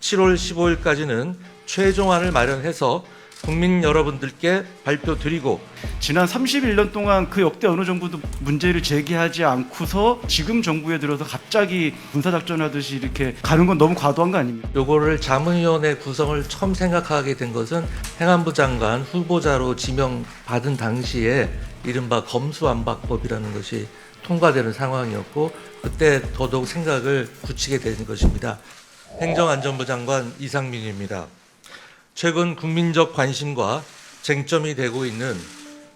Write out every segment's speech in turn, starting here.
7월 15일까지는 최종안을 마련해서 국민 여러분들께 발표드리고, 지난 31년 동안 그 역대 어느 정부도 문제를 제기하지 않고서 지금 정부에 들어서 갑자기 군사작전하듯이 이렇게 가는 건 너무 과도한 거 아닙니까? 요거를 자문위원회 구성을 처음 생각하게 된 것은 행안부 장관 후보자로 지명받은 당시에 이른바 검수완박법이라는 것이 통과되는 상황이었고, 그때 더더욱 생각을 굳히게 된 것입니다. 행정안전부 장관 이상민입니다. 최근 국민적 관심과 쟁점이 되고 있는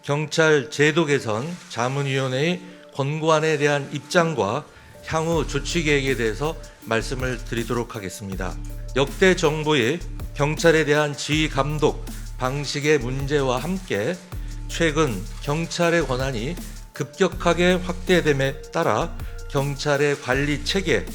경찰 제도 개선 자문위원회의 권고안에 대한 입장과 향후 조치 계획에 대해서 말씀을 드리도록 하겠습니다. 역대 정부의 경찰에 대한 지휘 감독 방식의 문제와 함께 최근 경찰의 권한이 급격하게 확대됨에 따라 경찰의 관리 체계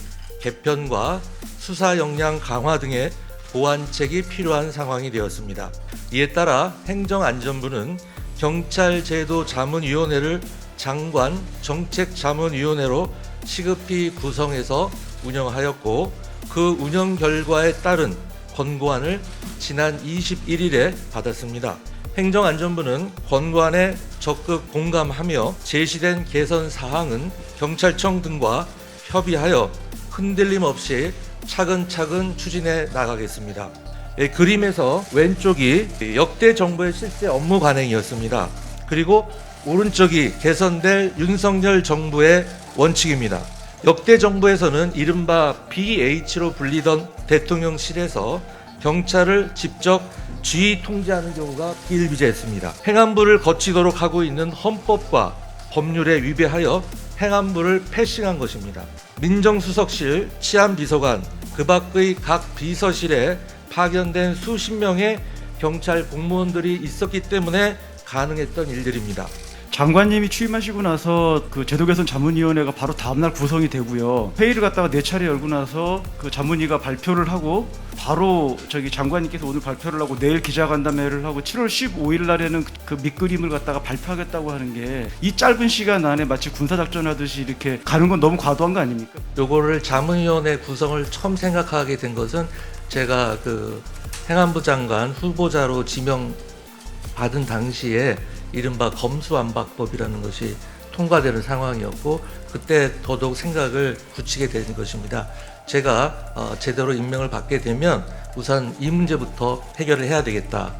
개편과 수사 역량 강화 등의 보완책이 필요한 상황이 되었습니다. 이에 따라 행정안전부는 경찰제도자문위원회를 장관 정책자문위원회로 시급히 구성해서 운영하였고, 그 운영 결과에 따른 권고안을 지난 21일에 받았습니다. 행정안전부는 권고안에 적극 공감하며 제시된 개선 사항은 경찰청 등과 협의하여 흔들림 없이 차근차근 추진해 나가겠습니다. 그림에서 왼쪽이 역대 정부의 실제 업무 관행이었습니다. 그리고 오른쪽이 개선될 윤석열 정부의 원칙입니다. 역대 정부에서는 이른바 BH로 불리던 대통령실에서 경찰을 직접 지휘 통제하는 경우가 비일비재했습니다. 행안부를 거치도록 하고 있는 헌법과 법률에 위배하여 행안부를 패싱한 것입니다. 민정수석실, 치안비서관, 그 밖의 각 비서실에 파견된 수십 명의 경찰 공무원들이 있었기 때문에 가능했던 일들입니다. 장관님이 취임하시고 나서 그 제도개선 자문위원회가 바로 다음날 구성이 되고요. 회의를 갖다가 4차례 열고 나서 그 자문위가 발표를 하고 바로 장관님께서 오늘 발표를 하고 내일 기자간담회를 하고 7월 15일 날에는 그 밑그림을 갖다가 발표하겠다고 하는 게 이 짧은 시간 안에 마치 군사작전하듯이 이렇게 가는 건 너무 과도한 거 아닙니까? 요거를 자문위원회 구성을 처음 생각하게 된 것은 제가 그 행안부 장관 후보자로 지명받은 당시에 이른바 검수완박법이라는 것이 통과되는 상황이었고, 그때 더더욱 생각을 굳히게 된 것입니다. 제가 제대로 임명을 받게 되면 우선 이 문제부터 해결을 해야 되겠다.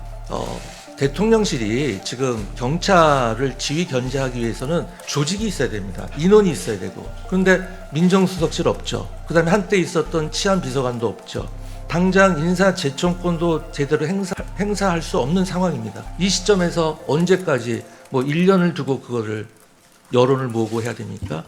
대통령실이 지금 경찰을 지휘 견제하기 위해서는 조직이 있어야 됩니다. 인원이 있어야 되고, 그런데 민정수석실 없죠. 그 다음에 한때 있었던 치안비서관도 없죠. 당장 인사 제청권도 제대로 행사할 수 없는 상황입니다. 이 시점에서 언제까지 1년을 두고 그거를 여론을 모으고 해야 됩니까?